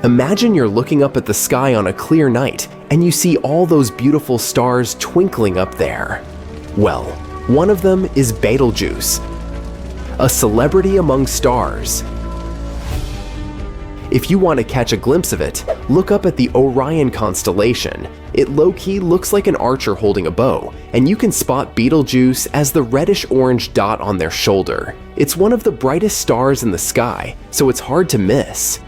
Imagine you're looking up at the sky on a clear night and you see all those beautiful stars twinkling up there. Well, one of them is Betelgeuse, a celebrity among stars. If you want to catch a glimpse of it, look up at the Orion constellation. It low-key looks like an archer holding a bow, and you can spot Betelgeuse as the reddish-orange dot on their shoulder. It's one of the brightest stars in the sky, so it's hard to miss.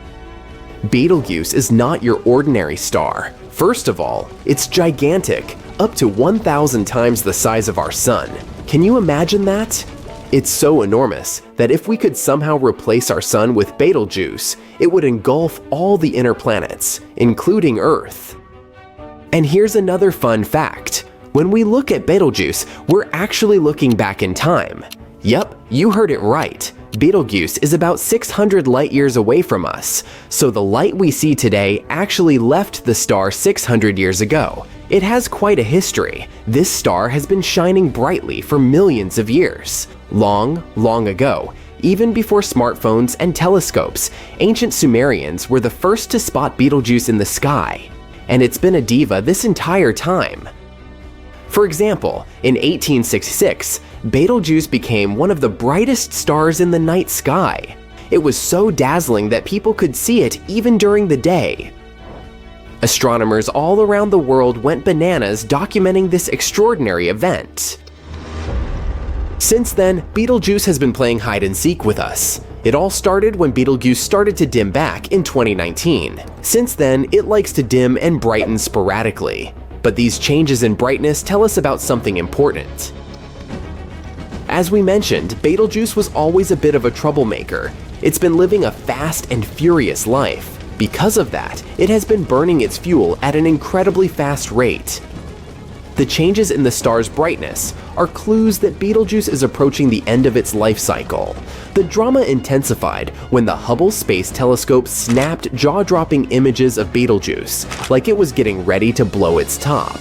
Betelgeuse is not your ordinary star. First of all, it's gigantic, up to 1,000 times the size of our Sun. Can you imagine that? It's so enormous that if we could somehow replace our Sun with Betelgeuse, it would engulf all the inner planets, including Earth. And here's another fun fact. When we look at Betelgeuse, we're actually looking back in time. Yep, you heard it right. Betelgeuse is about 600 light-years away from us, so the light we see today actually left the star 600 years ago. It has quite a history. This star has been shining brightly for millions of years. Long, long ago, even before smartphones and telescopes, ancient Sumerians were the first to spot Betelgeuse in the sky, and it's been a diva this entire time. For example, in 1866, Betelgeuse became one of the brightest stars in the night sky. It was so dazzling that people could see it even during the day. Astronomers all around the world went bananas documenting this extraordinary event. Since then, Betelgeuse has been playing hide-and-seek with us. It all started when Betelgeuse started to dim back in 2019. Since then, it likes to dim and brighten sporadically. But these changes in brightness tell us about something important. As we mentioned, Betelgeuse was always a bit of a troublemaker. It's been living a fast and furious life. Because of that, it has been burning its fuel at an incredibly fast rate. The changes in the star's brightness are clues that Betelgeuse is approaching the end of its life cycle. The drama intensified when the Hubble Space Telescope snapped jaw-dropping images of Betelgeuse, like it was getting ready to blow its top.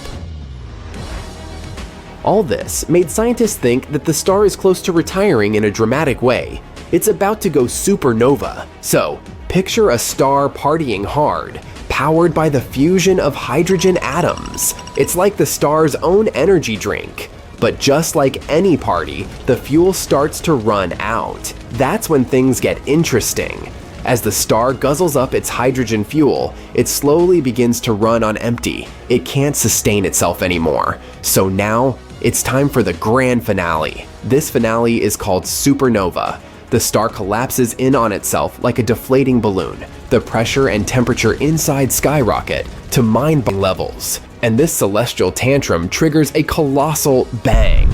All this made scientists think that the star is close to retiring in a dramatic way. It's about to go supernova. So, picture a star partying hard, powered by the fusion of hydrogen atoms. It's like the star's own energy drink. But just like any party, the fuel starts to run out. That's when things get interesting. As the star guzzles up its hydrogen fuel, it slowly begins to run on empty. It can't sustain itself anymore. So now, it's time for the grand finale. This finale is called supernova. The star collapses in on itself like a deflating balloon. The pressure and temperature inside skyrocket to mind-blowing levels, and this celestial tantrum triggers a colossal bang.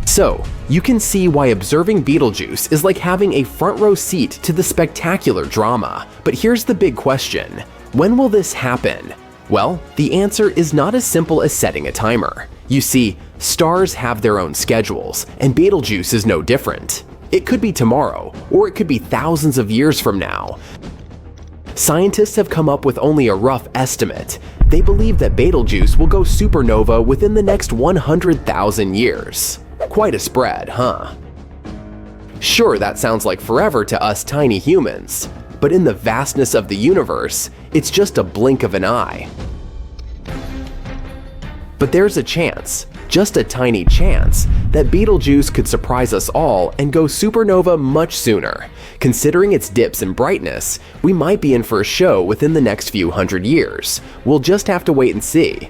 So, you can see why observing Betelgeuse is like having a front-row seat to the spectacular drama. But here's the big question. When will this happen? Well, the answer is not as simple as setting a timer. You see, stars have their own schedules, and Betelgeuse is no different. It could be tomorrow, or it could be thousands of years from now. Scientists have come up with only a rough estimate. They believe that Betelgeuse will go supernova within the next 100,000 years. Quite a spread, huh? Sure, that sounds like forever to us tiny humans, but in the vastness of the universe, it's just a blink of an eye. But there's a chance, just a tiny chance, that Betelgeuse could surprise us all and go supernova much sooner. Considering its dips in brightness, we might be in for a show within the next few hundred years. We'll just have to wait and see.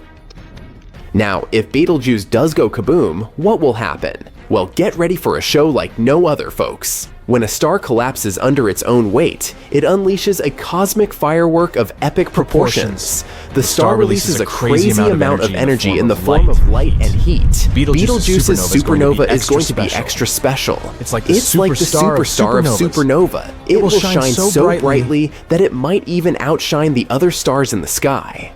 Now, if Betelgeuse does go kaboom, what will happen? Well, get ready for a show like no other, folks. When a star collapses under its own weight, it unleashes a cosmic firework of epic proportions. The star releases a crazy amount of energy in the form of light and heat. Betelgeuse's supernova is going to be extra special. It's like the superstar of supernova. It will shine so brightly that it might even outshine the other stars in the sky.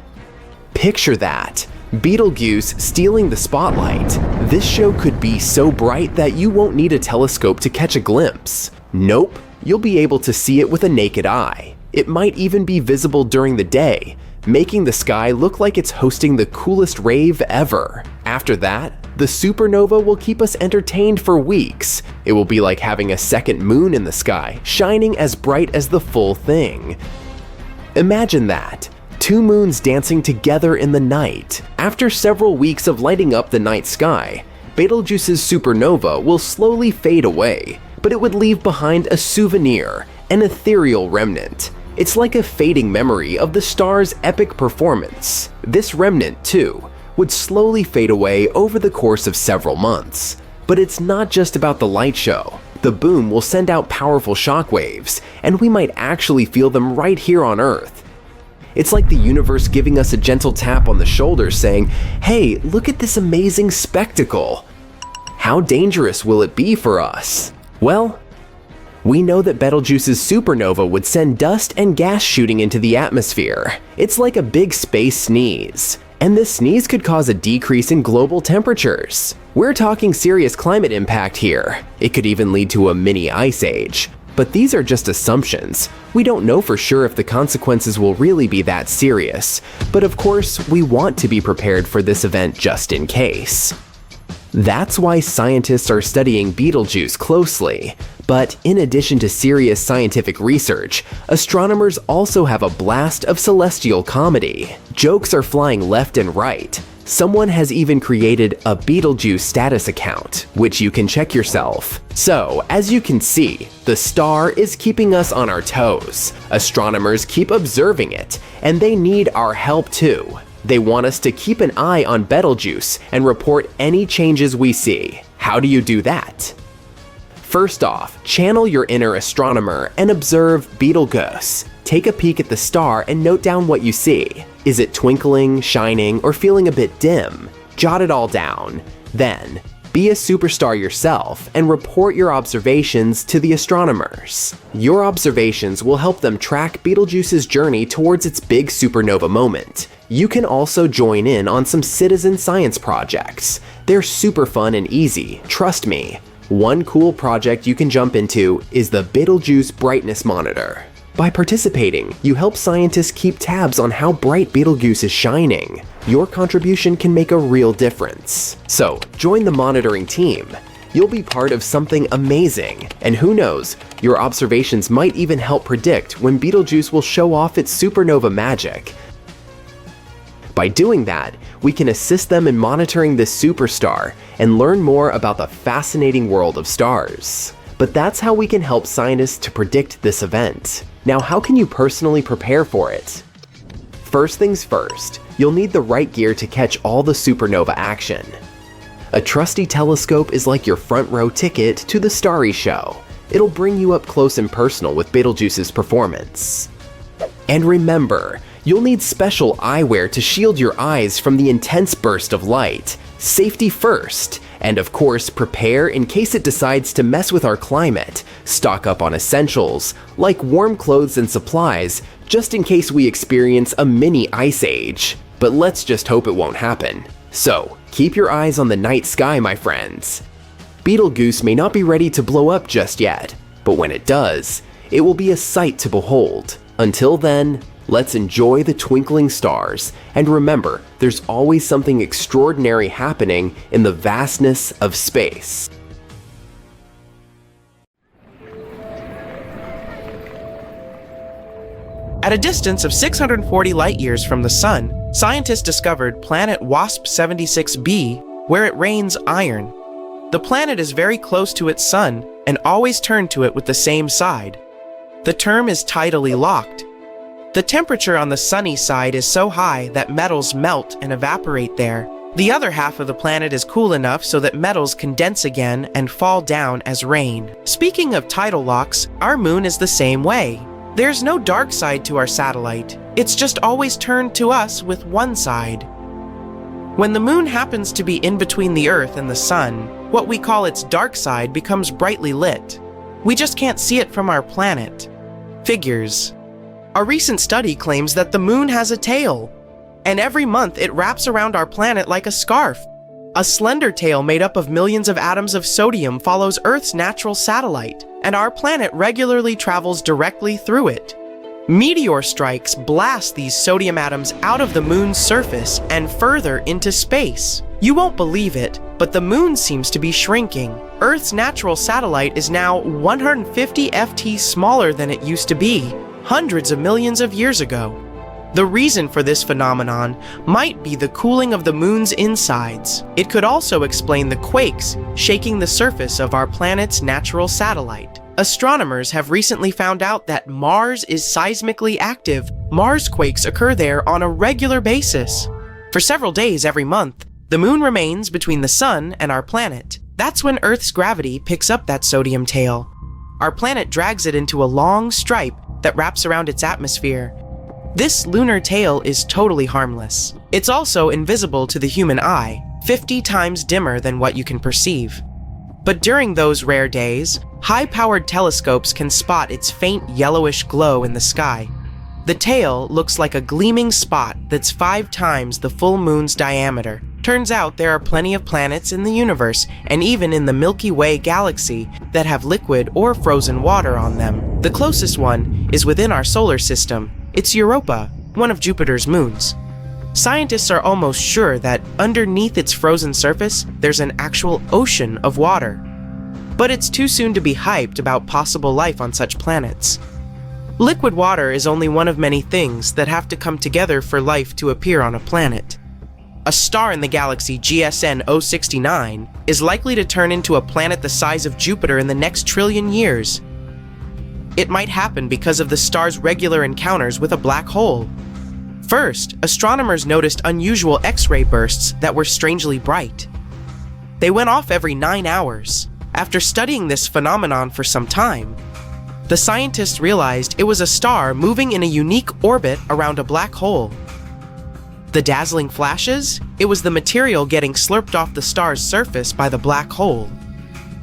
Picture that. Betelgeuse stealing the spotlight. This show could be so bright that you won't need a telescope to catch a glimpse. Nope, you'll be able to see it with a naked eye. It might even be visible during the day, making the sky look like it's hosting the coolest rave ever. After that, The supernova will keep us entertained for weeks. It will be like having a second moon in the sky, shining as bright as the full thing. Imagine that. Two moons dancing together in the night. After several weeks of lighting up the night sky, Betelgeuse's supernova will slowly fade away, but it would leave behind a souvenir, an ethereal remnant. It's like a fading memory of the star's epic performance. This remnant, too, would slowly fade away over the course of several months. But it's not just about the light show. The boom will send out powerful shockwaves, and we might actually feel them right here on Earth. It's like the universe giving us a gentle tap on the shoulder saying, "Hey, look at this amazing spectacle." How dangerous will it be for us? Well, we know that Betelgeuse's supernova would send dust and gas shooting into the atmosphere. It's like a big space sneeze. And this sneeze could cause a decrease in global temperatures. We're talking serious climate impact here. It could even lead to a mini ice age. But these are just assumptions. We don't know for sure if the consequences will really be that serious. But of course, we want to be prepared for this event just in case. That's why scientists are studying Betelgeuse closely. But in addition to serious scientific research, astronomers also have a blast of celestial comedy. Jokes are flying left and right. Someone has even created a Betelgeuse status account, which you can check yourself. So, as you can see, the star is keeping us on our toes. Astronomers keep observing it, and they need our help too. They want us to keep an eye on Betelgeuse and report any changes we see. How do you do that? First off, channel your inner astronomer and observe Betelgeuse. Take a peek at the star and note down what you see. Is it twinkling, shining, or feeling a bit dim? Jot it all down. Then, be a superstar yourself and report your observations to the astronomers. Your observations will help them track Betelgeuse's journey towards its big supernova moment. You can also join in on some citizen science projects. They're super fun and easy, trust me. One cool project you can jump into is the Betelgeuse Brightness Monitor. By participating, you help scientists keep tabs on how bright Betelgeuse is shining. Your contribution can make a real difference. So, join the monitoring team. You'll be part of something amazing, and who knows, your observations might even help predict when Betelgeuse will show off its supernova magic. By doing that, we can assist them in monitoring this superstar and learn more about the fascinating world of stars. But that's how we can help scientists to predict this event. Now, how can you personally prepare for it? First things first, you'll need the right gear to catch all the supernova action. A trusty telescope is like your front row ticket to the starry show. It'll bring you up close and personal with Betelgeuse's performance. And remember, you'll need special eyewear to shield your eyes from the intense burst of light. Safety first. And of course, prepare in case it decides to mess with our climate. Stock up on essentials, like warm clothes and supplies, just in case we experience a mini ice age. But let's just hope it won't happen. So, keep your eyes on the night sky, my friends. Betelgeuse may not be ready to blow up just yet, but when it does, it will be a sight to behold. Until then, let's enjoy the twinkling stars, and remember, there's always something extraordinary happening in the vastness of space. At a distance of 640 light-years from the Sun, scientists discovered planet WASP-76b, where it rains iron. The planet is very close to its Sun and always turned to it with the same side. The term is tidally locked. The temperature on the sunny side is so high that metals melt and evaporate there. The other half of the planet is cool enough so that metals condense again and fall down as rain. Speaking of tidal locks, our moon is the same way. There's no dark side to our satellite. It's just always turned to us with one side. When the moon happens to be in between the Earth and the Sun, what we call its dark side becomes brightly lit. We just can't see it from our planet. Figures. A recent study claims that the moon has a tail, and every month it wraps around our planet like a scarf. A slender tail made up of millions of atoms of sodium follows Earth's natural satellite, and our planet regularly travels directly through it. Meteor strikes blast these sodium atoms out of the moon's surface and further into space. You won't believe it, but the moon seems to be shrinking. Earth's natural satellite is now 150 FT smaller than it used to be, hundreds of millions of years ago. The reason for this phenomenon might be the cooling of the moon's insides. It could also explain the quakes shaking the surface of our planet's natural satellite. Astronomers have recently found out that Mars is seismically active. Mars quakes occur there on a regular basis. For several days every month, the moon remains between the sun and our planet. That's when Earth's gravity picks up that sodium tail. Our planet drags it into a long stripe that wraps around its atmosphere. This lunar tail is totally harmless. It's also invisible to the human eye, 50 times dimmer than what you can perceive. But during those rare days, high-powered telescopes can spot its faint yellowish glow in the sky. The tail looks like a gleaming spot that's 5 times the full moon's diameter. Turns out there are plenty of planets in the universe, and even in the Milky Way galaxy, that have liquid or frozen water on them. The closest one is within our solar system. It's Europa, one of Jupiter's moons. Scientists are almost sure that underneath its frozen surface, there's an actual ocean of water. But it's too soon to be hyped about possible life on such planets. Liquid water is only one of many things that have to come together for life to appear on a planet. A star in the galaxy GSN 069 is likely to turn into a planet the size of Jupiter in the next trillion years. It might happen because of the star's regular encounters with a black hole. First, astronomers noticed unusual X-ray bursts that were strangely bright. They went off every 9 hours. After studying this phenomenon for some time, the scientists realized it was a star moving in a unique orbit around a black hole. The dazzling flashes? It was the material getting slurped off the star's surface by the black hole.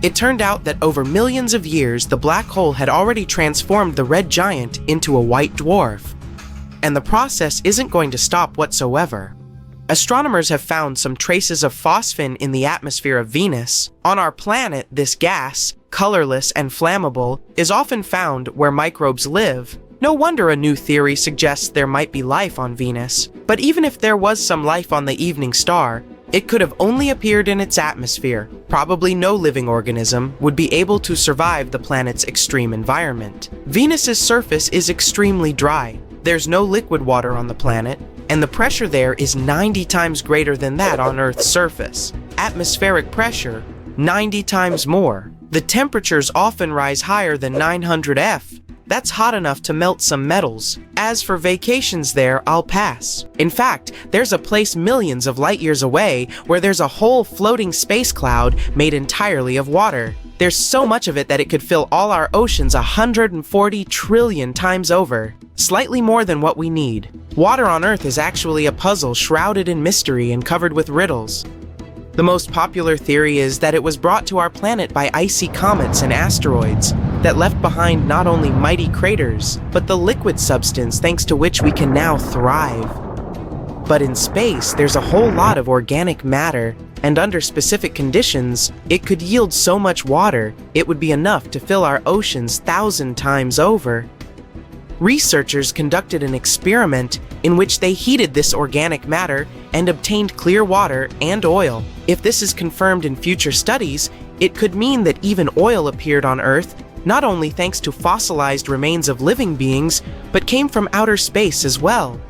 It turned out that over millions of years, the black hole had already transformed the red giant into a white dwarf. And the process isn't going to stop whatsoever. Astronomers have found some traces of phosphine in the atmosphere of Venus. On our planet, this gas, colorless and flammable, is often found where microbes live. No wonder a new theory suggests there might be life on Venus. But even if there was some life on the evening star, it could have only appeared in its atmosphere. Probably no living organism would be able to survive the planet's extreme environment. Venus's surface is extremely dry. There's no liquid water on the planet, and the pressure there is 90 times greater than that on Earth's surface. Atmospheric pressure, 90 times more. The temperatures often rise higher than 900 F. That's hot enough to melt some metals. As for vacations there, I'll pass. In fact, there's a place millions of light years away where there's a whole floating space cloud made entirely of water. There's so much of it that it could fill all our oceans 140 trillion times over. Slightly more than what we need. Water on Earth is actually a puzzle shrouded in mystery and covered with riddles. The most popular theory is that it was brought to our planet by icy comets and asteroids that left behind not only mighty craters, but the liquid substance thanks to which we can now thrive. But in space, there's a whole lot of organic matter, and under specific conditions, it could yield so much water, it would be enough to fill our oceans 1,000 times over. Researchers conducted an experiment in which they heated this organic matter and obtained clear water and oil. If this is confirmed in future studies, it could mean that even oil appeared on Earth, not only thanks to fossilized remains of living beings, but came from outer space as well.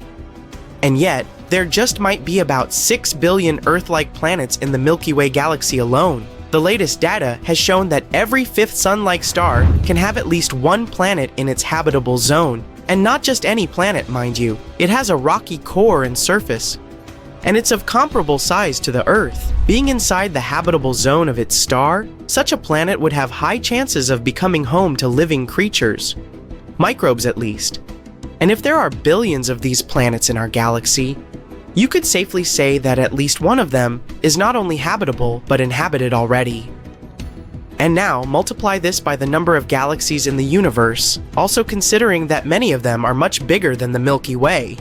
And yet, there just might be about 6 billion Earth-like planets in the Milky Way galaxy alone. The latest data has shown that every fifth Sun-like star can have at least one planet in its habitable zone. And not just any planet, mind you. It has a rocky core and surface. And it's of comparable size to the Earth. Being inside the habitable zone of its star, such a planet would have high chances of becoming home to living creatures. Microbes, at least. And if there are billions of these planets in our galaxy, you could safely say that at least one of them is not only habitable, but inhabited already. And now, multiply this by the number of galaxies in the universe, also considering that many of them are much bigger than the Milky Way.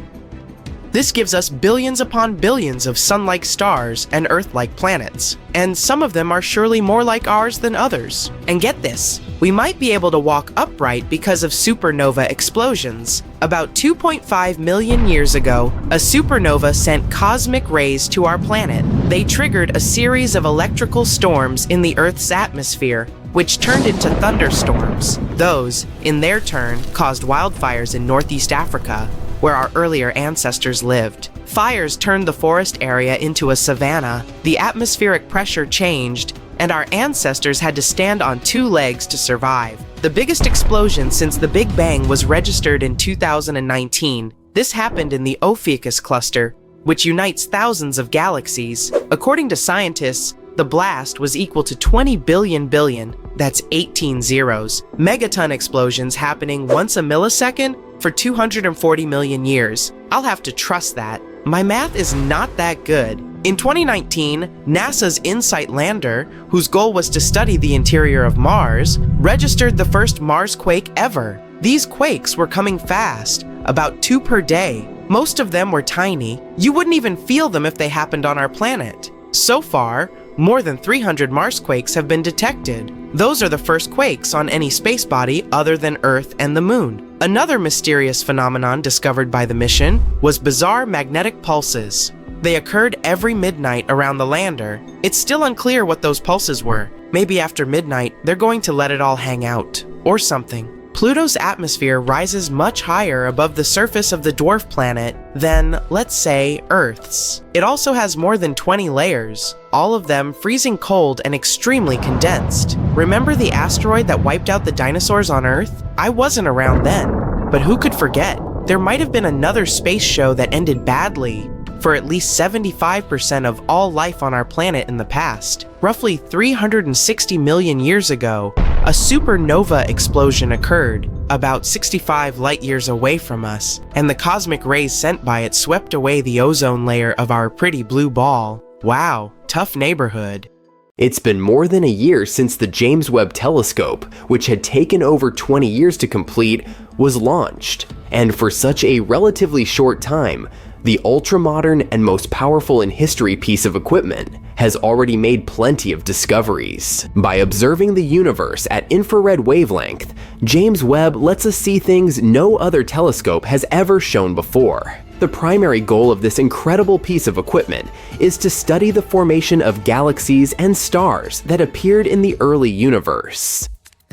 This gives us billions upon billions of sun-like stars and Earth-like planets, and some of them are surely more like ours than others. And get this, we might be able to walk upright because of supernova explosions. About 2.5 million years ago, a supernova sent cosmic rays to our planet. They triggered a series of electrical storms in the Earth's atmosphere, which turned into thunderstorms. Those, in their turn, caused wildfires in Northeast Africa, where our earlier ancestors lived. Fires turned the forest area into a savanna, the atmospheric pressure changed, and our ancestors had to stand on two legs to survive. The biggest explosion since the Big Bang was registered in 2019. This happened in the Ophiuchus cluster, which unites thousands of galaxies. According to scientists, the blast was equal to 20 billion, that's 18 zeros, megaton explosions happening once a millisecond for 240 million years. I'll have to trust that. My math is not that good. In 2019, NASA's InSight lander, whose goal was to study the interior of Mars, registered the first Mars quake ever. These quakes were coming fast, about 2 per day. Most of them were tiny. You wouldn't even feel them if they happened on our planet. So far, more than 300 Marsquakes have been detected. Those are the first quakes on any space body other than Earth and the Moon. Another mysterious phenomenon discovered by the mission was bizarre magnetic pulses. They occurred every midnight around the lander. It's still unclear what those pulses were. Maybe after midnight, they're going to let it all hang out, or something. Pluto's atmosphere rises much higher above the surface of the dwarf planet than, let's say, Earth's. It also has more than 20 layers, all of them freezing cold and extremely condensed. Remember the asteroid that wiped out the dinosaurs on Earth? I wasn't around then, but who could forget? There might have been another space show that ended badly for at least 75% of all life on our planet in the past. Roughly 360 million years ago, a supernova explosion occurred about 65 light-years away from us, and the cosmic rays sent by it swept away the ozone layer of our pretty blue ball. Wow, tough neighborhood. It's been more than a year since the James Webb Telescope, which had taken over 20 years to complete, was launched. And for such a relatively short time, the ultra-modern and most powerful in history piece of equipment has already made plenty of discoveries. By observing the universe at infrared wavelength, James Webb lets us see things no other telescope has ever shown before. The primary goal of this incredible piece of equipment is to study the formation of galaxies and stars that appeared in the early universe.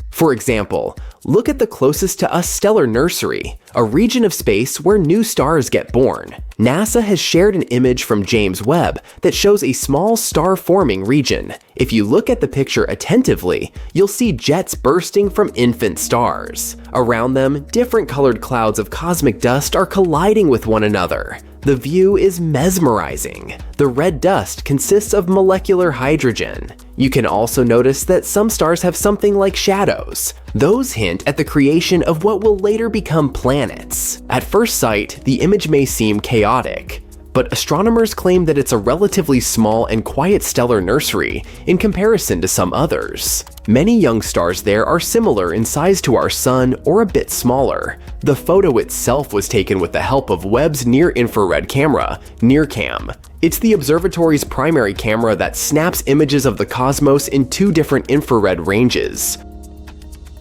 For example, look at the closest to us stellar nursery, a region of space where new stars get born. NASA has shared an image from James Webb that shows a small star-forming region. If you look at the picture attentively, you'll see jets bursting from infant stars. Around them, different colored clouds of cosmic dust are colliding with one another. The view is mesmerizing. The red dust consists of molecular hydrogen. You can also notice that some stars have something like shadows. Those hint at the creation of what will later become planets. At first sight, the image may seem chaotic, but astronomers claim that it's a relatively small and quiet stellar nursery in comparison to some others. Many young stars there are similar in size to our Sun or a bit smaller. The photo itself was taken with the help of Webb's near-infrared camera, NIRCam. It's the observatory's primary camera that snaps images of the cosmos in 2 different infrared ranges.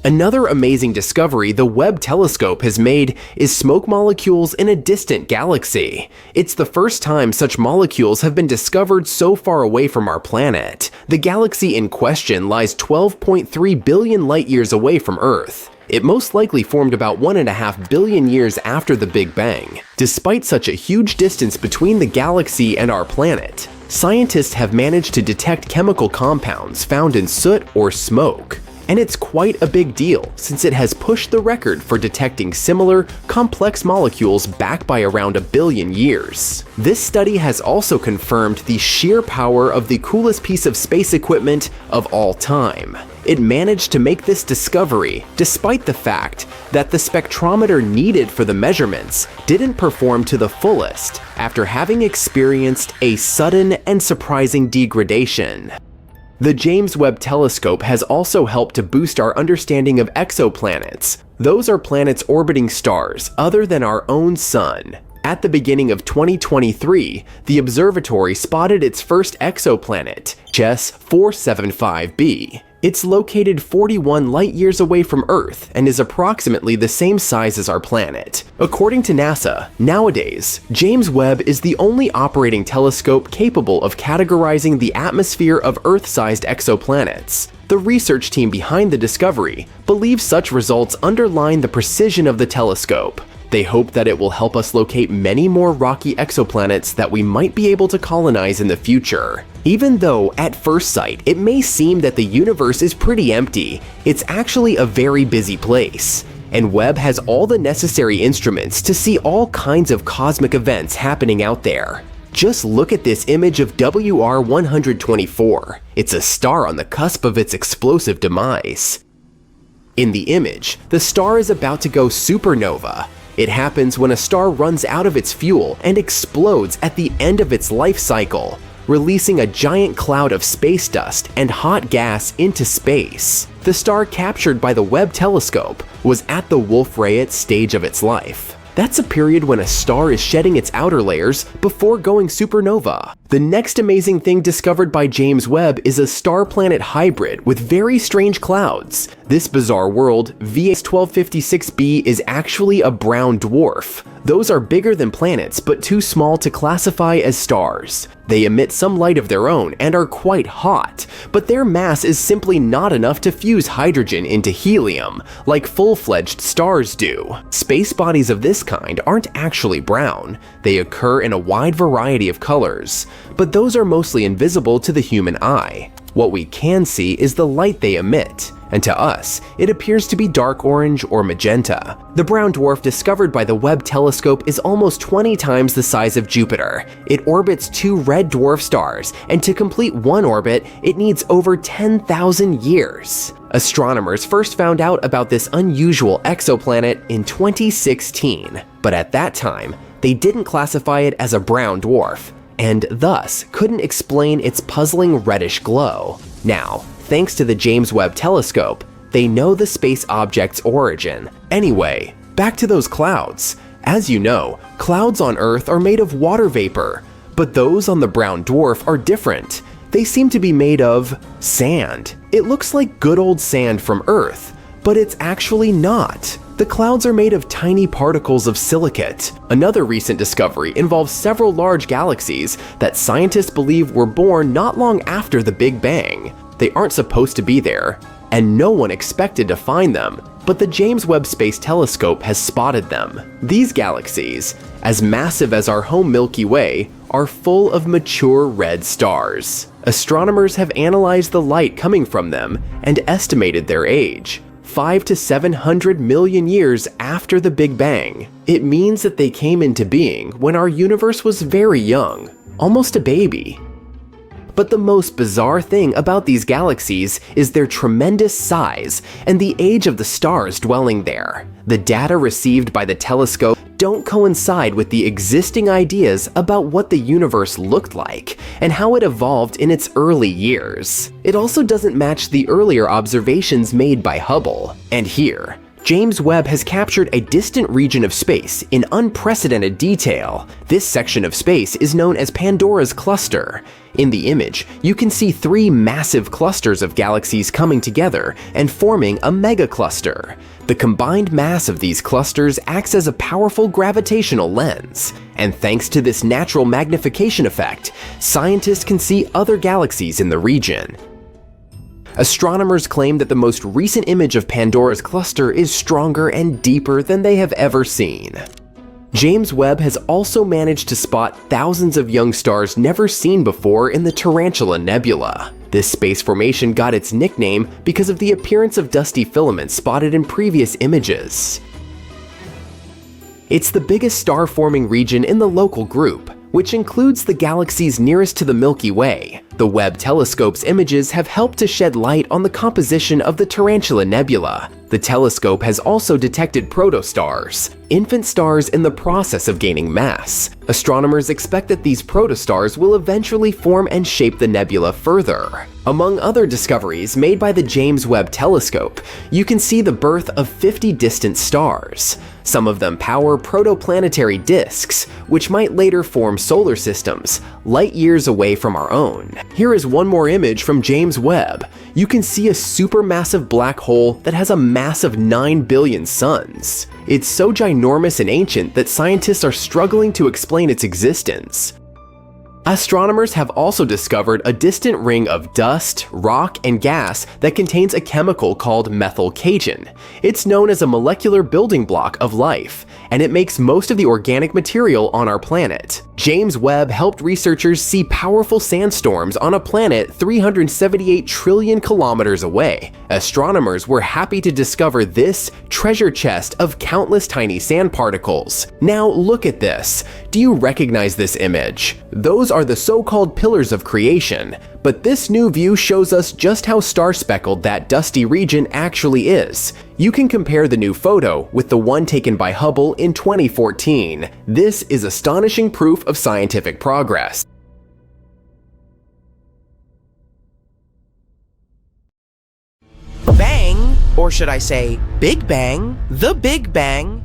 Another amazing discovery the Webb Telescope has made is smoke molecules in a distant galaxy. It's the first time such molecules have been discovered so far away from our planet. The galaxy in question lies 12.3 billion light-years away from Earth. It most likely formed about 1.5 billion years after the Big Bang. Despite such a huge distance between the galaxy and our planet, scientists have managed to detect chemical compounds found in soot or smoke. And it's quite a big deal, since it has pushed the record for detecting similar, complex molecules back by around 1 billion years. This study has also confirmed the sheer power of the coolest piece of space equipment of all time. It managed to make this discovery despite the fact that the spectrometer needed for the measurements didn't perform to the fullest after having experienced a sudden and surprising degradation. The James Webb Telescope has also helped to boost our understanding of exoplanets. Those are planets orbiting stars other than our own sun. At the beginning of 2023, the observatory spotted its first exoplanet, JES 475b. It's located 41 light-years away from Earth and is approximately the same size as our planet. According to NASA, nowadays, James Webb is the only operating telescope capable of categorizing the atmosphere of Earth-sized exoplanets. The research team behind the discovery believes such results underline the precision of the telescope. They hope that it will help us locate many more rocky exoplanets that we might be able to colonize in the future. Even though, at first sight, it may seem that the universe is pretty empty, it's actually a very busy place. And Webb has all the necessary instruments to see all kinds of cosmic events happening out there. Just look at this image of WR 124. It's a star on the cusp of its explosive demise. In the image, the star is about to go supernova. It happens when a star runs out of its fuel and explodes at the end of its life cycle, releasing a giant cloud of space dust and hot gas into space. The star captured by the Webb Telescope was at the Wolf-Rayet stage of its life. That's a period when a star is shedding its outer layers before going supernova. The next amazing thing discovered by James Webb is a star-planet hybrid with very strange clouds. This bizarre world, VS 1256b, is actually a brown dwarf. Those are bigger than planets but too small to classify as stars. They emit some light of their own and are quite hot, but their mass is simply not enough to fuse hydrogen into helium, like full-fledged stars do. Space bodies of this kind aren't actually brown. They occur in a wide variety of colors, but those are mostly invisible to the human eye. What we can see is the light they emit, and to us, it appears to be dark orange or magenta. The brown dwarf discovered by the Webb Telescope is almost 20 times the size of Jupiter. It orbits 2 red dwarf stars, and to complete one orbit, it needs over 10,000 years. Astronomers first found out about this unusual exoplanet in 2016, but at that time, they didn't classify it as a brown dwarf, and thus couldn't explain its puzzling reddish glow. Now, thanks to the James Webb Telescope, they know the space object's origin. Anyway, back to those clouds. As you know, clouds on Earth are made of water vapor, but those on the brown dwarf are different. They seem to be made of sand. It looks like good old sand from Earth, but it's actually not. The clouds are made of tiny particles of silicate. Another recent discovery involves several large galaxies that scientists believe were born not long after the Big Bang. They aren't supposed to be there, and no one expected to find them, but the James Webb Space Telescope has spotted them. These galaxies, as massive as our home Milky Way, are full of mature red stars. Astronomers have analyzed the light coming from them and estimated their age. 500 to 700 million years after the Big Bang. It means that they came into being when our universe was very young, almost a baby. But the most bizarre thing about these galaxies is their tremendous size and the age of the stars dwelling there. The data received by the telescope don't coincide with the existing ideas about what the universe looked like and how it evolved in its early years. It also doesn't match the earlier observations made by Hubble. And here, James Webb has captured a distant region of space in unprecedented detail. This section of space is known as Pandora's cluster. In the image, you can see 3 massive clusters of galaxies coming together and forming a megacluster. The combined mass of these clusters acts as a powerful gravitational lens, and thanks to this natural magnification effect, scientists can see other galaxies in the region. Astronomers claim that the most recent image of Pandora's cluster is stronger and deeper than they have ever seen. James Webb has also managed to spot thousands of young stars never seen before in the Tarantula Nebula. This space formation got its nickname because of the appearance of dusty filaments spotted in previous images. It's the biggest star-forming region in the local group, which includes the galaxies nearest to the Milky Way. The Webb Telescope's images have helped to shed light on the composition of the Tarantula Nebula. The telescope has also detected protostars, infant stars in the process of gaining mass. Astronomers expect that these protostars will eventually form and shape the nebula further. Among other discoveries made by the James Webb Telescope, you can see the birth of 50 distant stars. Some of them power protoplanetary disks, which might later form solar systems, light years away from our own. Here is one more image from James Webb. You can see a supermassive black hole that has a mass of 9 billion suns. It's so ginormous and ancient that scientists are struggling to explain its existence. Astronomers have also discovered a distant ring of dust, rock, and gas that contains a chemical called methylcation. It's known as a molecular building block of life, and it makes most of the organic material on our planet. James Webb helped researchers see powerful sandstorms on a planet 378 trillion kilometers away. Astronomers were happy to discover this treasure chest of countless tiny sand particles. Now look at this. Do you recognize this image? Those are the so-called pillars of creation, but this new view shows us just how star-speckled that dusty region actually is. You can compare the new photo with the one taken by Hubble in 2014. This is astonishing proof of scientific progress. Bang, or should I say Big Bang, the Big Bang,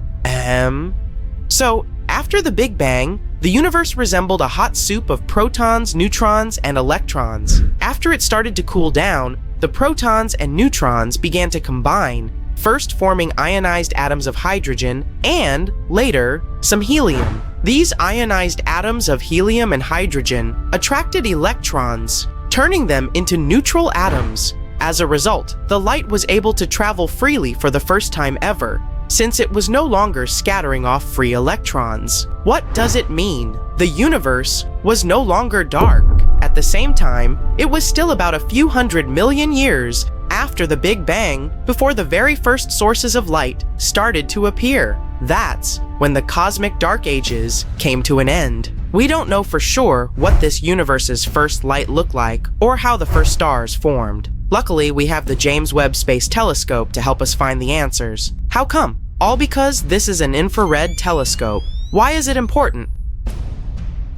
So, after the Big Bang, the universe resembled a hot soup of protons, neutrons, and electrons. After it started to cool down, the protons and neutrons began to combine, first forming ionized atoms of hydrogen and, later, some helium. These ionized atoms of helium and hydrogen attracted electrons, turning them into neutral atoms. As a result, the light was able to travel freely for the first time ever, since it was no longer scattering off free electrons. What does it mean? The universe was no longer dark. At the same time, it was still about a few 100 million years after the Big Bang before the very first sources of light started to appear. That's when the cosmic dark ages came to an end. We don't know for sure what this universe's first light looked like or how the first stars formed. Luckily, we have the James Webb Space Telescope to help us find the answers. How come? All because this is an infrared telescope. Why is it important?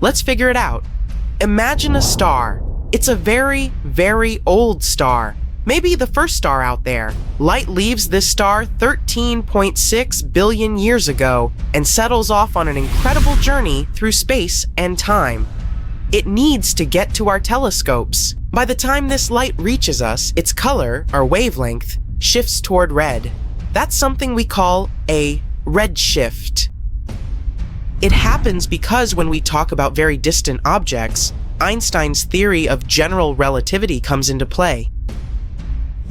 Let's figure it out. Imagine a star. It's a very, very old star. Maybe the first star out there. Light leaves this star 13.6 billion years ago and settles off on an incredible journey through space and time. It needs to get to our telescopes. By the time this light reaches us, its color, or wavelength, shifts toward red. That's something we call a redshift. It happens because when we talk about very distant objects, Einstein's theory of general relativity comes into play.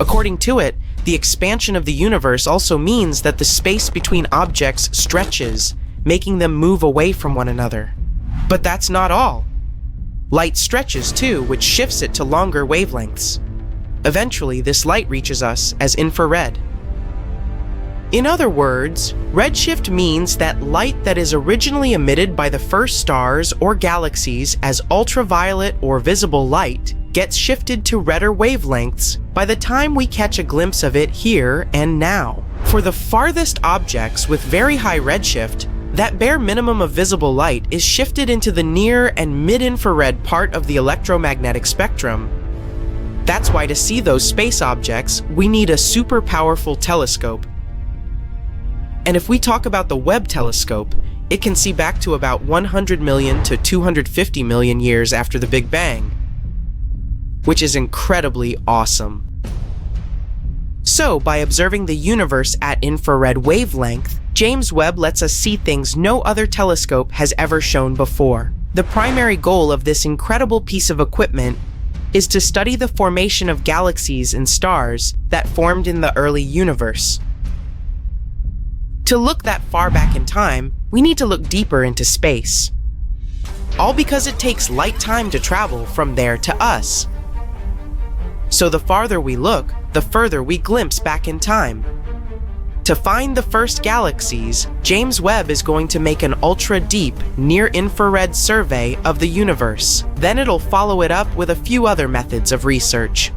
According to it, the expansion of the universe also means that the space between objects stretches, making them move away from one another. But that's not all. Light stretches too, which shifts it to longer wavelengths. Eventually, this light reaches us as infrared. In other words, redshift means that light that is originally emitted by the first stars or galaxies as ultraviolet or visible light gets shifted to redder wavelengths by the time we catch a glimpse of it here and now. For the farthest objects with very high redshift, that bare minimum of visible light is shifted into the near and mid-infrared part of the electromagnetic spectrum. That's why to see those space objects, we need a super powerful telescope. And if we talk about the Webb Telescope, it can see back to about 100 million to 250 million years after the Big Bang, which is incredibly awesome. So, by observing the universe at infrared wavelength, James Webb lets us see things no other telescope has ever shown before. The primary goal of this incredible piece of equipment is to study the formation of galaxies and stars that formed in the early universe. To look that far back in time, we need to look deeper into space. All because it takes light time to travel from there to us. So the farther we look, the further we glimpse back in time. To find the first galaxies, James Webb is going to make an ultra-deep, near-infrared survey of the universe. Then it'll follow it up with a few other methods of research.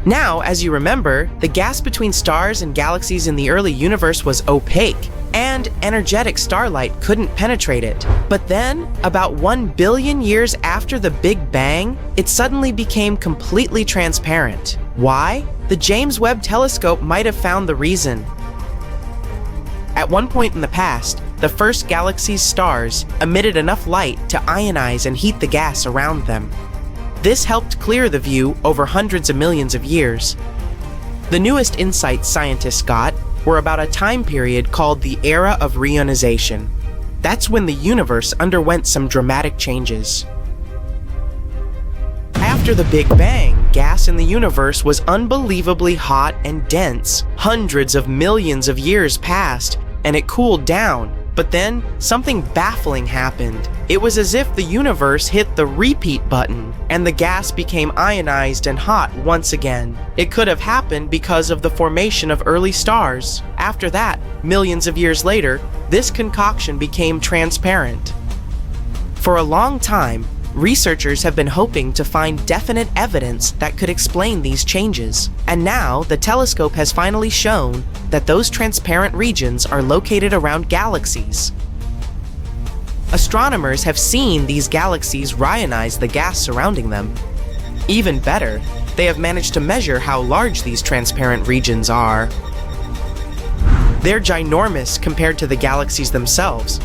Now, as you remember, the gas between stars and galaxies in the early universe was opaque, and energetic starlight couldn't penetrate it. But then, about 1 billion years after the Big Bang, it suddenly became completely transparent. Why? The James Webb Telescope might have found the reason. At one point in the past, the first galaxy's stars emitted enough light to ionize and heat the gas around them. This helped clear the view over hundreds of millions of years. The newest insights scientists got were about a time period called the era of reionization. That's when the universe underwent some dramatic changes. After the Big Bang, gas in the universe was unbelievably hot and dense. Hundreds of millions of years passed, and it cooled down. But then, something baffling happened. It was as if the universe hit the repeat button, and the gas became ionized and hot once again. It could have happened because of the formation of early stars. After that, millions of years later, this concoction became transparent. For a long time, researchers have been hoping to find definite evidence that could explain these changes. And now, the telescope has finally shown that those transparent regions are located around galaxies. Astronomers have seen these galaxies ionize the gas surrounding them. Even better, they have managed to measure how large these transparent regions are. They're ginormous compared to the galaxies themselves.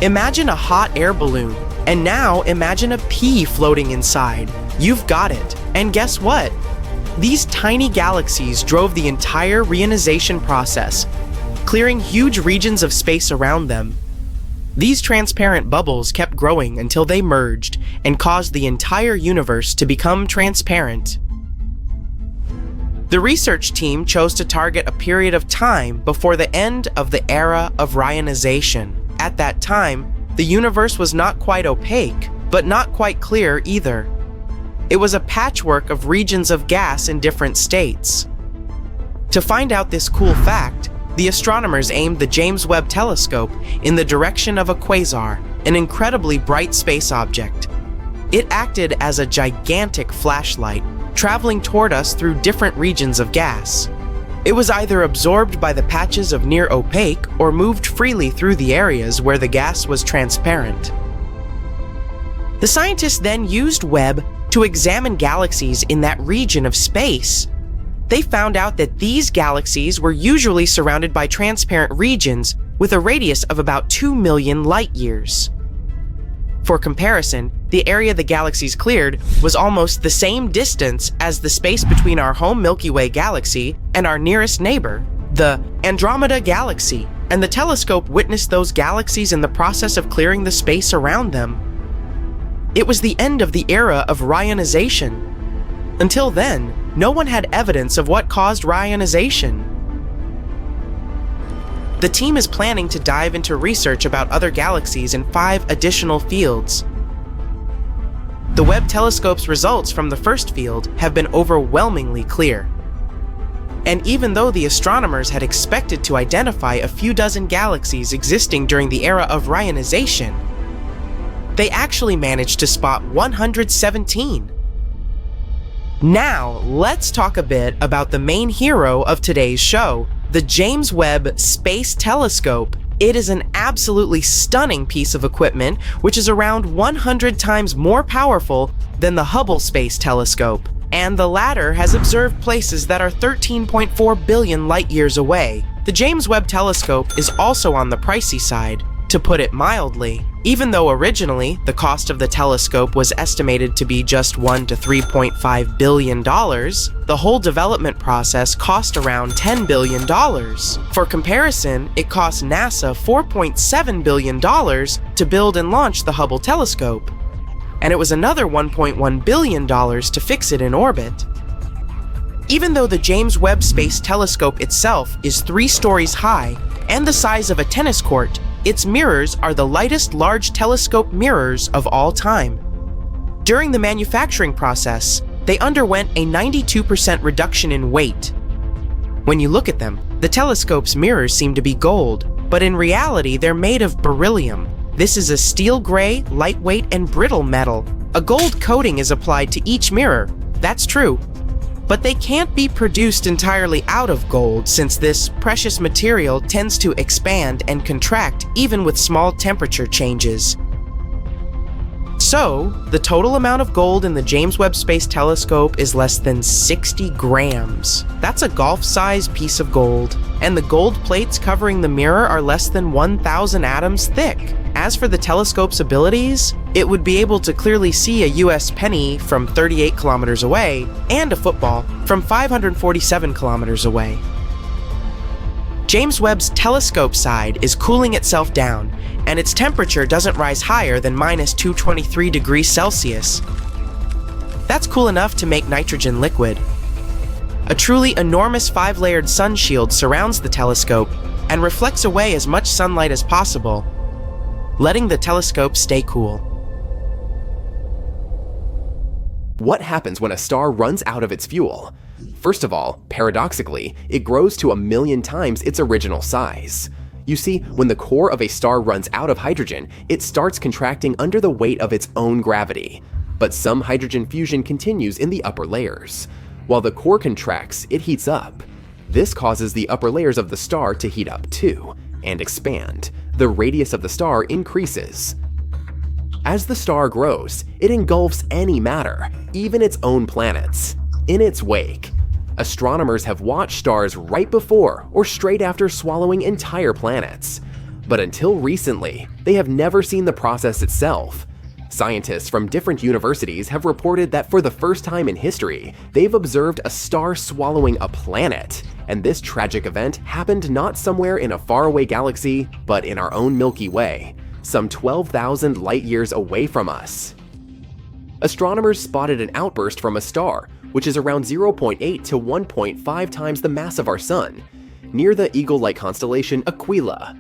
Imagine a hot air balloon, and now imagine a pea floating inside. You've got it. And guess what? These tiny galaxies drove the entire reionization process, clearing huge regions of space around them. These transparent bubbles kept growing until they merged and caused the entire universe to become transparent. The research team chose to target a period of time before the end of the era of reionization. At that time, the universe was not quite opaque, but not quite clear either. It was a patchwork of regions of gas in different states. To find out this cool fact, the astronomers aimed the James Webb Telescope in the direction of a quasar, an incredibly bright space object. It acted as a gigantic flashlight, traveling toward us through different regions of gas. It was either absorbed by the patches of near opaque or moved freely through the areas where the gas was transparent. The scientists then used Webb to examine galaxies in that region of space. They found out that these galaxies were usually surrounded by transparent regions with a radius of about 2 million light years. For comparison, the area the galaxies cleared was almost the same distance as the space between our home Milky Way galaxy and our nearest neighbor, the Andromeda Galaxy, and the telescope witnessed those galaxies in the process of clearing the space around them. It was the end of the era of reionization. Until then, no one had evidence of what caused reionization. The team is planning to dive into research about other galaxies in 5 additional fields. The Webb Telescope's results from the first field have been overwhelmingly clear. And even though the astronomers had expected to identify a few dozen galaxies existing during the era of reionization, they actually managed to spot 117. Now, let's talk a bit about the main hero of today's show, the James Webb Space Telescope. It is an absolutely stunning piece of equipment, which is around 100 times more powerful than the Hubble Space Telescope, and the latter has observed places that are 13.4 billion light-years away. The James Webb Telescope is also on the pricey side, to put it mildly. Even though originally the cost of the telescope was estimated to be just $1 to $3.5 billion, the whole development process cost around $10 billion. For comparison, it cost NASA $4.7 billion to build and launch the Hubble telescope, and it was another $1.1 billion to fix it in orbit. Even though the James Webb Space Telescope itself is 3 stories high and the size of a tennis court, its mirrors are the lightest large telescope mirrors of all time. During the manufacturing process, they underwent a 92% reduction in weight. When you look at them, the telescope's mirrors seem to be gold, but in reality they're made of beryllium. This is a steel gray, lightweight, and brittle metal. A gold coating is applied to each mirror, that's true, but they can't be produced entirely out of gold since this precious material tends to expand and contract even with small temperature changes. So, the total amount of gold in the James Webb Space Telescope is less than 60 grams. That's a golf-sized piece of gold. And the gold plates covering the mirror are less than 1,000 atoms thick. As for the telescope's abilities, it would be able to clearly see a US penny from 38 kilometers away and a football from 547 kilometers away. James Webb's telescope side is cooling itself down, and its temperature doesn't rise higher than minus 223 degrees Celsius. That's cool enough to make nitrogen liquid. A truly enormous 5-layered sun shield surrounds the telescope and reflects away as much sunlight as possible, letting the telescope stay cool. What happens when a star runs out of its fuel? First of all, paradoxically, it grows to 1,000,000 times its original size. You see, when the core of a star runs out of hydrogen, it starts contracting under the weight of its own gravity. But some hydrogen fusion continues in the upper layers. While the core contracts, it heats up. This causes the upper layers of the star to heat up too, and expand. The radius of the star increases. As the star grows, it engulfs any matter, even its own planets, in its wake. Astronomers have watched stars right before or straight after swallowing entire planets. But until recently, they have never seen the process itself. Scientists from different universities have reported that for the first time in history, they've observed a star swallowing a planet. And this tragic event happened not somewhere in a faraway galaxy, but in our own Milky Way, some 12,000 light years away from us. Astronomers spotted an outburst from a star, which is around 0.8 to 1.5 times the mass of our Sun, near the eagle-like constellation Aquila.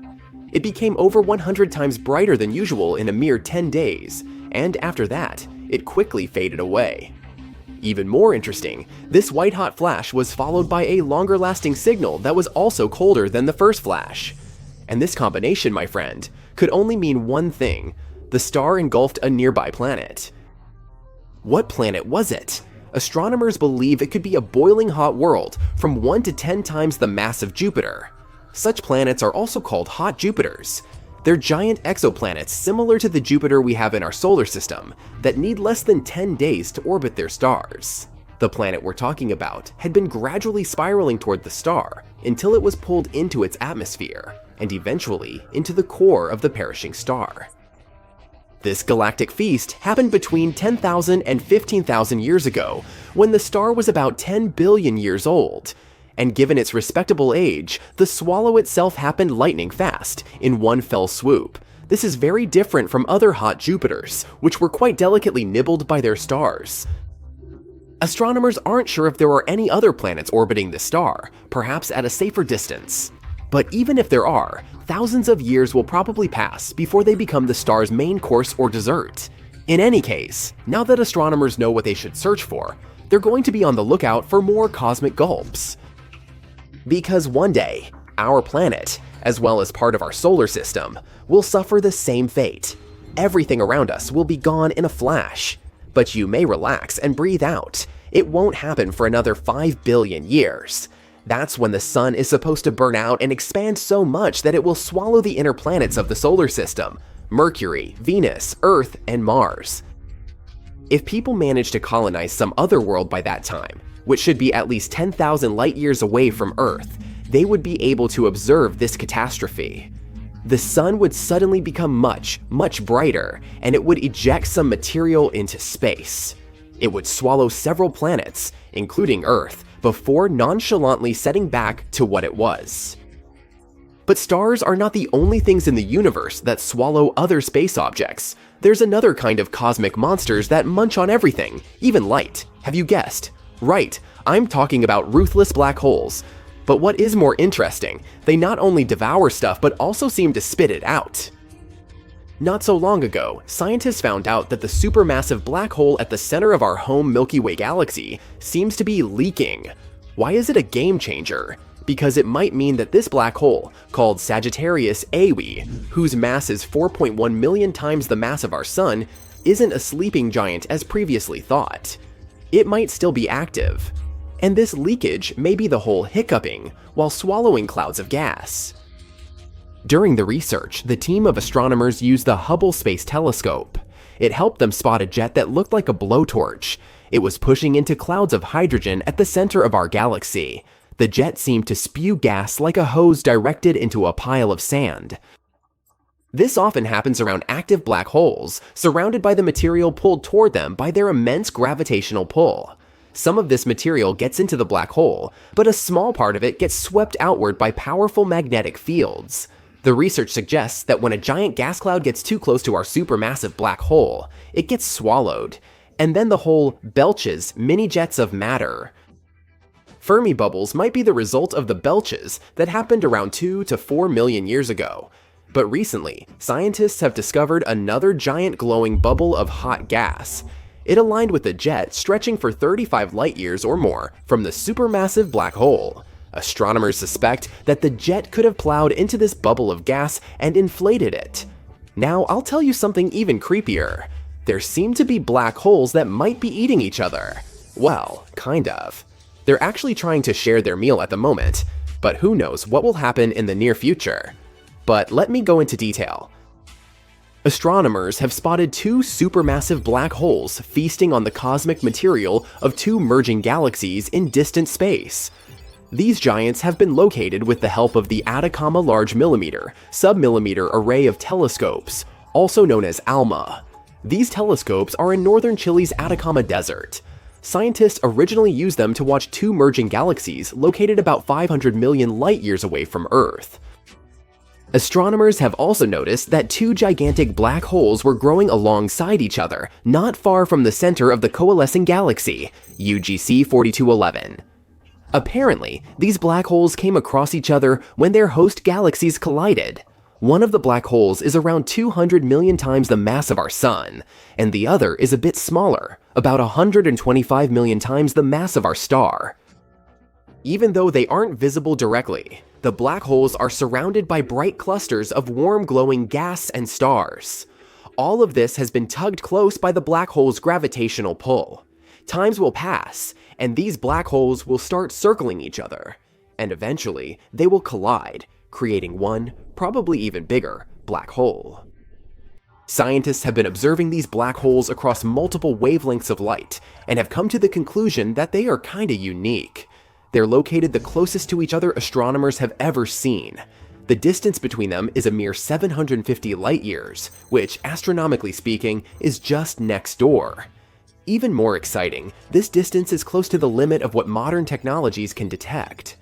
It became over 100 times brighter than usual in a mere 10 days, and after that, it quickly faded away. Even more interesting, this white-hot flash was followed by a longer-lasting signal that was also colder than the first flash. And this combination, my friend, could only mean one thing: the star engulfed a nearby planet. What planet was it? Astronomers believe it could be a boiling hot world from 1 to 10 times the mass of Jupiter. Such planets are also called hot Jupiters. They're giant exoplanets similar to the Jupiter we have in our solar system that need less than 10 days to orbit their stars. The planet we're talking about had been gradually spiraling toward the star until it was pulled into its atmosphere and eventually into the core of the perishing star. This galactic feast happened between 10,000 and 15,000 years ago, when the star was about 10 billion years old. And given its respectable age, the swallow itself happened lightning fast, in one fell swoop. This is very different from other hot Jupiters, which were quite delicately nibbled by their stars. Astronomers aren't sure if there are any other planets orbiting the star, perhaps at a safer distance. But even if there are, thousands of years will probably pass before they become the star's main course or dessert. In any case, now that astronomers know what they should search for, they're going to be on the lookout for more cosmic gulps. Because one day, our planet, as well as part of our solar system, will suffer the same fate. Everything around us will be gone in a flash. But you may relax and breathe out. It won't happen for another 5 billion years. That's when the sun is supposed to burn out and expand so much that it will swallow the inner planets of the solar system: Mercury, Venus, Earth, and Mars. If people manage to colonize some other world by that time, which should be at least 10,000 light years away from Earth, they would be able to observe this catastrophe. The sun would suddenly become much, much brighter, and it would eject some material into space. It would swallow several planets, including Earth, before nonchalantly setting back to what it was. But stars are not the only things in the universe that swallow other space objects. There's another kind of cosmic monsters that munch on everything, even light. Have you guessed? Right, I'm talking about ruthless black holes. But what is more interesting, they not only devour stuff but also seem to spit it out. Not so long ago, scientists found out that the supermassive black hole at the center of our home Milky Way galaxy seems to be leaking. Why is it a game changer? because it might mean that this black hole, called Sagittarius A, whose mass is 4.1 million times the mass of our Sun, isn't a sleeping giant as previously thought. It might still be active. And this leakage may be the hole hiccuping while swallowing clouds of gas. During the research, the team of astronomers used the Hubble Space Telescope. It helped them spot a jet that looked like a blowtorch. It was pushing into clouds of hydrogen at the center of our galaxy. The jet seemed to spew gas like a hose directed into a pile of sand. This often happens around active black holes, surrounded by the material pulled toward them by their immense gravitational pull. Some of this material gets into the black hole, but a small part of it gets swept outward by powerful magnetic fields. The research suggests that when a giant gas cloud gets too close to our supermassive black hole, it gets swallowed, and then the hole belches mini jets of matter. Fermi bubbles might be the result of the belches that happened around 2 to 4 million years ago. But recently, scientists have discovered another giant glowing bubble of hot gas. It aligned with a jet stretching for 35 light years or more from the supermassive black hole. Astronomers suspect that the jet could have plowed into this bubble of gas and inflated it. Now, I'll tell you something even creepier. There seem to be black holes that might be eating each other. Well, kind of. They're actually trying to share their meal at the moment, but who knows what will happen in the near future. But let me go into detail. Astronomers have spotted 2 supermassive black holes feasting on the cosmic material of 2 merging galaxies in distant space. These giants have been located with the help of the Atacama Large Millimeter, Submillimeter Array of Telescopes, also known as ALMA. These telescopes are in northern Chile's Atacama Desert. Scientists originally used them to watch 2 merging galaxies located about 500 million light-years away from Earth. Astronomers have also noticed that 2 gigantic black holes were growing alongside each other, not far from the center of the coalescing galaxy, UGC 4211. Apparently, these black holes came across each other when their host galaxies collided. One of the black holes is around 200 million times the mass of our Sun, and the other is a bit smaller, about 125 million times the mass of our star. Even though they aren't visible directly, the black holes are surrounded by bright clusters of warm glowing gas and stars. All of this has been tugged close by the black hole's gravitational pull. Times will pass, and these black holes will start circling each other, and eventually they will collide, creating one, probably even bigger, black hole. Scientists have been observing these black holes across multiple wavelengths of light, and have come to the conclusion that they are kinda unique. They're located the closest to each other astronomers have ever seen. The distance between them is a mere 750 light-years, which, astronomically speaking, is just next door. Even more exciting, this distance is close to the limit of what modern technologies can detect.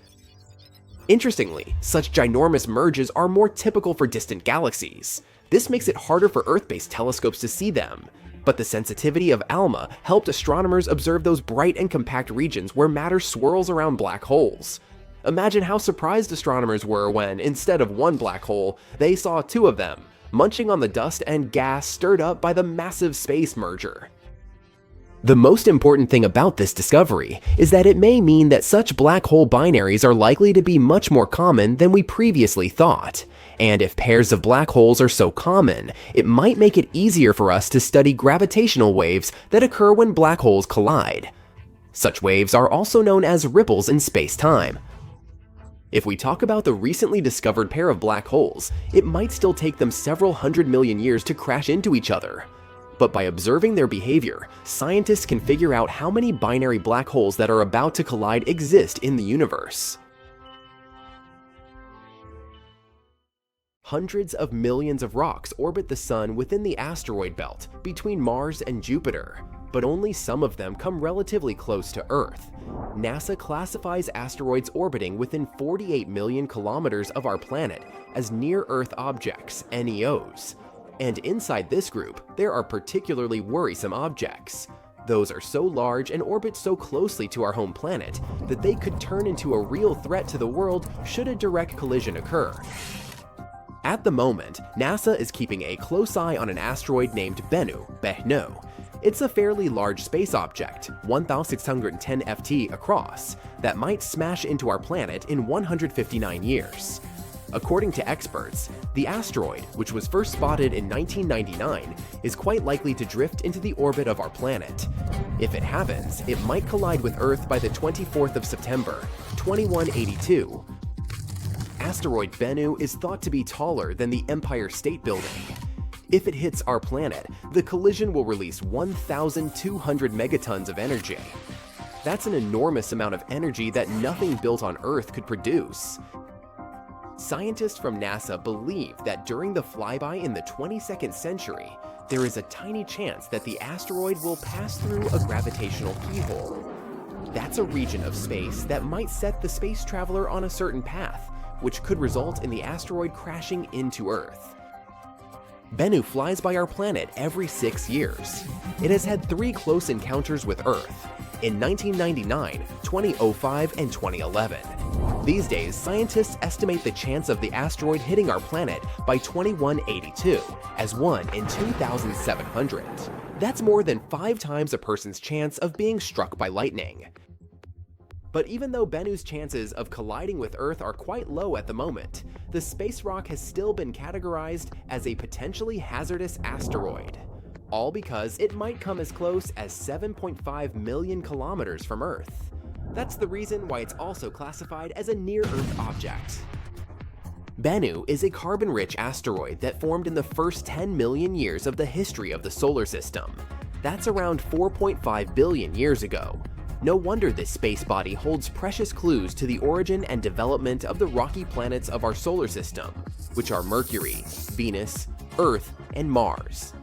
Interestingly, such ginormous merges are more typical for distant galaxies. This makes it harder for Earth-based telescopes to see them. But the sensitivity of ALMA helped astronomers observe those bright and compact regions where matter swirls around black holes. Imagine how surprised astronomers were when, instead of one black hole, they saw 2 of them, munching on the dust and gas stirred up by the massive space merger. The most important thing about this discovery is that it may mean that such black hole binaries are likely to be much more common than we previously thought. And if pairs of black holes are so common, it might make it easier for us to study gravitational waves that occur when black holes collide. Such waves are also known as ripples in space-time. If we talk about the recently discovered pair of black holes, it might still take them several 100 million years to crash into each other. But by observing their behavior, scientists can figure out how many binary black holes that are about to collide exist in the universe. Hundreds of millions of rocks orbit the Sun within the asteroid belt between Mars and Jupiter, but only some of them come relatively close to Earth. NASA classifies asteroids orbiting within 48 million kilometers of our planet as near-Earth objects, NEOs. And inside this group, there are particularly worrisome objects. Those are so large and orbit so closely to our home planet that they could turn into a real threat to the world should a direct collision occur. At the moment, NASA is keeping a close eye on an asteroid named Bennu, It's a fairly large space object, 1,610 ft across, that might smash into our planet in 159 years. According to experts, the asteroid, which was first spotted in 1999, is quite likely to drift into the orbit of our planet. If it happens, it might collide with Earth by the 24th of September, 2182. Asteroid Bennu is thought to be taller than the Empire State Building. If it hits our planet, the collision will release 1,200 megatons of energy. That's an enormous amount of energy that nothing built on Earth could produce. Scientists from NASA believe that during the flyby in the 22nd century, there is a tiny chance that the asteroid will pass through a gravitational keyhole. That's a region of space that might set the space traveler on a certain path, which could result in the asteroid crashing into Earth. Bennu flies by our planet every 6 years. It has had 3 close encounters with Earth in 1999, 2005, and 2011. These days, scientists estimate the chance of the asteroid hitting our planet by 2182 as 1 in 2,700. That's more than 5 times a person's chance of being struck by lightning. But even though Bennu's chances of colliding with Earth are quite low at the moment, the space rock has still been categorized as a potentially hazardous asteroid. All because it might come as close as 7.5 million kilometers from Earth. That's the reason why it's also classified as a near-Earth object. Bennu is a carbon-rich asteroid that formed in the first 10 million years of the history of the solar system. That's around 4.5 billion years ago. No wonder this space body holds precious clues to the origin and development of the rocky planets of our solar system, which are Mercury, Venus, Earth, and Mars.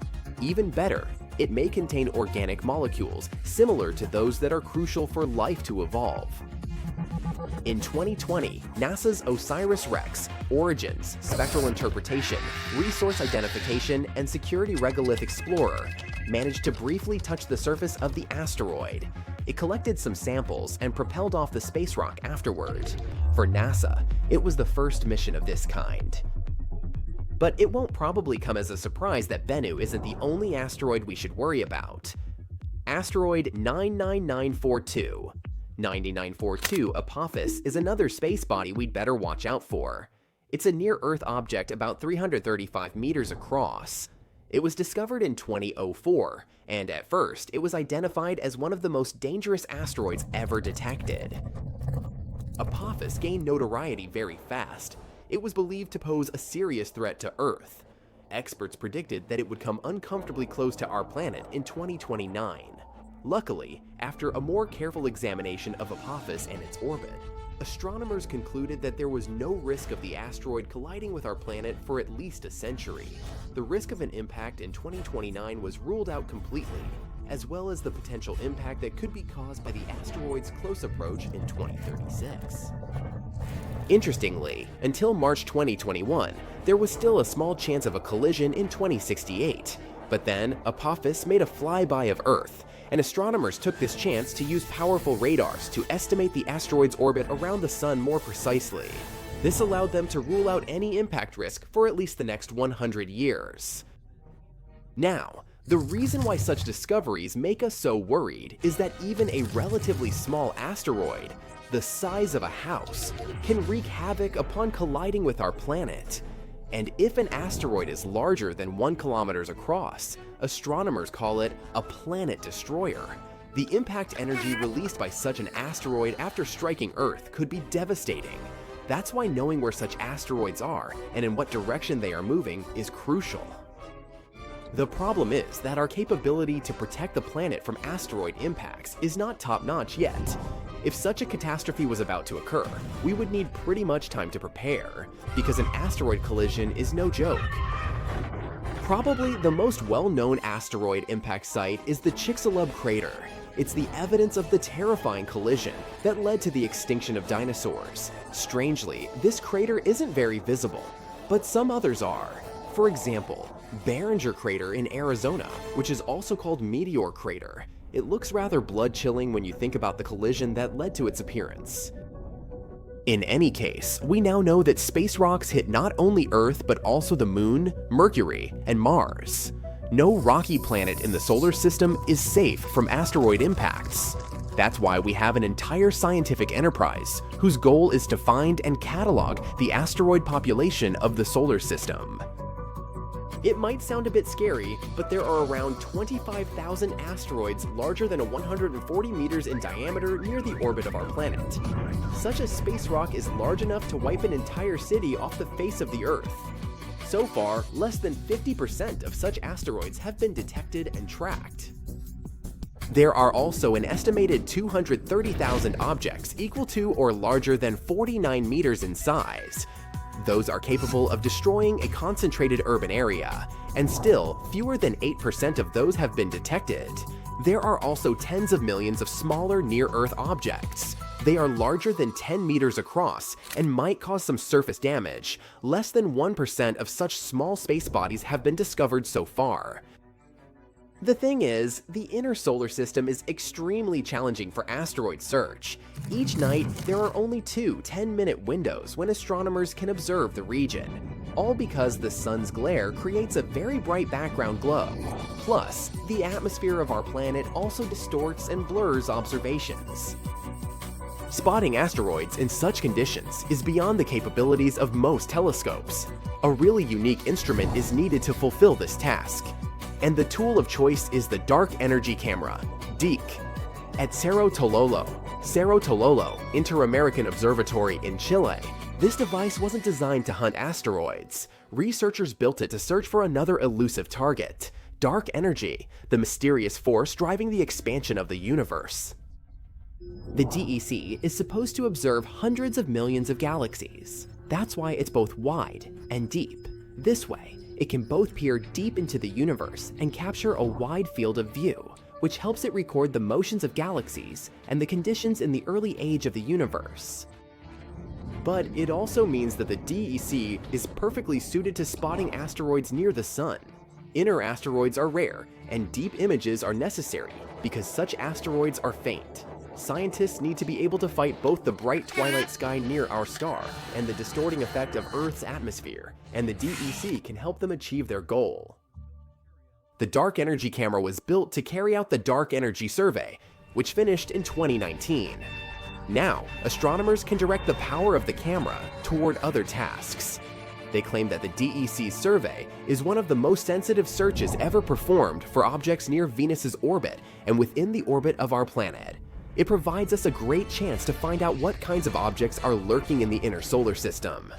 Even better, it may contain organic molecules similar to those that are crucial for life to evolve. In 2020, NASA's OSIRIS-REx, Origins, Spectral Interpretation, Resource Identification, and Security Regolith Explorer managed to briefly touch the surface of the asteroid. It collected some samples and propelled off the space rock afterward. For NASA, it was the first mission of this kind. But it won't probably come as a surprise that Bennu isn't the only asteroid we should worry about. Asteroid 99942. 9942 Apophis is another space body we'd better watch out for. It's a near-Earth object about 335 meters across. It was discovered in 2004, and at first, it was identified as one of the most dangerous asteroids ever detected. Apophis gained notoriety very fast. It was believed to pose a serious threat to Earth. Experts predicted that it would come uncomfortably close to our planet in 2029. Luckily, after a more careful examination of Apophis and its orbit, astronomers concluded that there was no risk of the asteroid colliding with our planet for at least a century. The risk of an impact in 2029 was ruled out completely, as well as the potential impact that could be caused by the asteroid's close approach in 2036. Interestingly, until March 2021, there was still a small chance of a collision in 2068. But then, Apophis made a flyby of Earth, and astronomers took this chance to use powerful radars to estimate the asteroid's orbit around the Sun more precisely. This allowed them to rule out any impact risk for at least the next 100 years. Now, the reason why such discoveries make us so worried is that even a relatively small asteroid, the size of a house, can wreak havoc upon colliding with our planet. And if an asteroid is larger than 1 kilometer across, astronomers call it a planet destroyer. The impact energy released by such an asteroid after striking Earth could be devastating. That's why knowing where such asteroids are and in what direction they are moving is crucial. The problem is that our capability to protect the planet from asteroid impacts is not top-notch yet. If such a catastrophe was about to occur, we would need pretty much time to prepare, because an asteroid collision is no joke. Probably the most well-known asteroid impact site is the Chicxulub crater. It's the evidence of the terrifying collision that led to the extinction of dinosaurs. Strangely, this crater isn't very visible, but some others are. For example, Barringer Crater in Arizona, which is also called Meteor Crater. It looks rather blood-chilling when you think about the collision that led to its appearance. In any case, we now know that space rocks hit not only Earth but also the Moon, Mercury, and Mars. No rocky planet in the solar system is safe from asteroid impacts. That's why we have an entire scientific enterprise whose goal is to find and catalog the asteroid population of the solar system. It might sound a bit scary, but there are around 25,000 asteroids larger than 140 meters in diameter near the orbit of our planet. Such a space rock is large enough to wipe an entire city off the face of the Earth. So far, less than 50% of such asteroids have been detected and tracked. There are also an estimated 230,000 objects equal to or larger than 49 meters in size. Those are capable of destroying a concentrated urban area, and still, fewer than 8% of those have been detected. There are also tens of millions of smaller near-Earth objects. They are larger than 10 meters across and might cause some surface damage. Less than 1% of such small space bodies have been discovered so far. The thing is, the inner solar system is extremely challenging for asteroid search. Each night, there are only 2 10-minute windows when astronomers can observe the region, all because the sun's glare creates a very bright background glow. Plus, the atmosphere of our planet also distorts and blurs observations. Spotting asteroids in such conditions is beyond the capabilities of most telescopes. A really unique instrument is needed to fulfill this task. And the tool of choice is the Dark Energy Camera, DEAC. At Cerro Tololo Inter-American Observatory in Chile, this device wasn't designed to hunt asteroids. Researchers built it to search for another elusive target, dark energy, the mysterious force driving the expansion of the universe. The DEC is supposed to observe hundreds of millions of galaxies. That's why it's both wide and deep. This way, it can both peer deep into the universe and capture a wide field of view, which helps it record the motions of galaxies and the conditions in the early age of the universe. But it also means that the DEC is perfectly suited to spotting asteroids near the sun. Inner asteroids are rare, and deep images are necessary because such asteroids are faint. Scientists need to be able to fight both the bright twilight sky near our star and the distorting effect of Earth's atmosphere, and the DEC can help them achieve their goal. The Dark Energy Camera was built to carry out the Dark Energy Survey, which finished in 2019. Now, astronomers can direct the power of the camera toward other tasks. They claim that the DEC survey is one of the most sensitive searches ever performed for objects near Venus's orbit and within the orbit of our planet. It provides us a great chance to find out what kinds of objects are lurking in the inner solar system.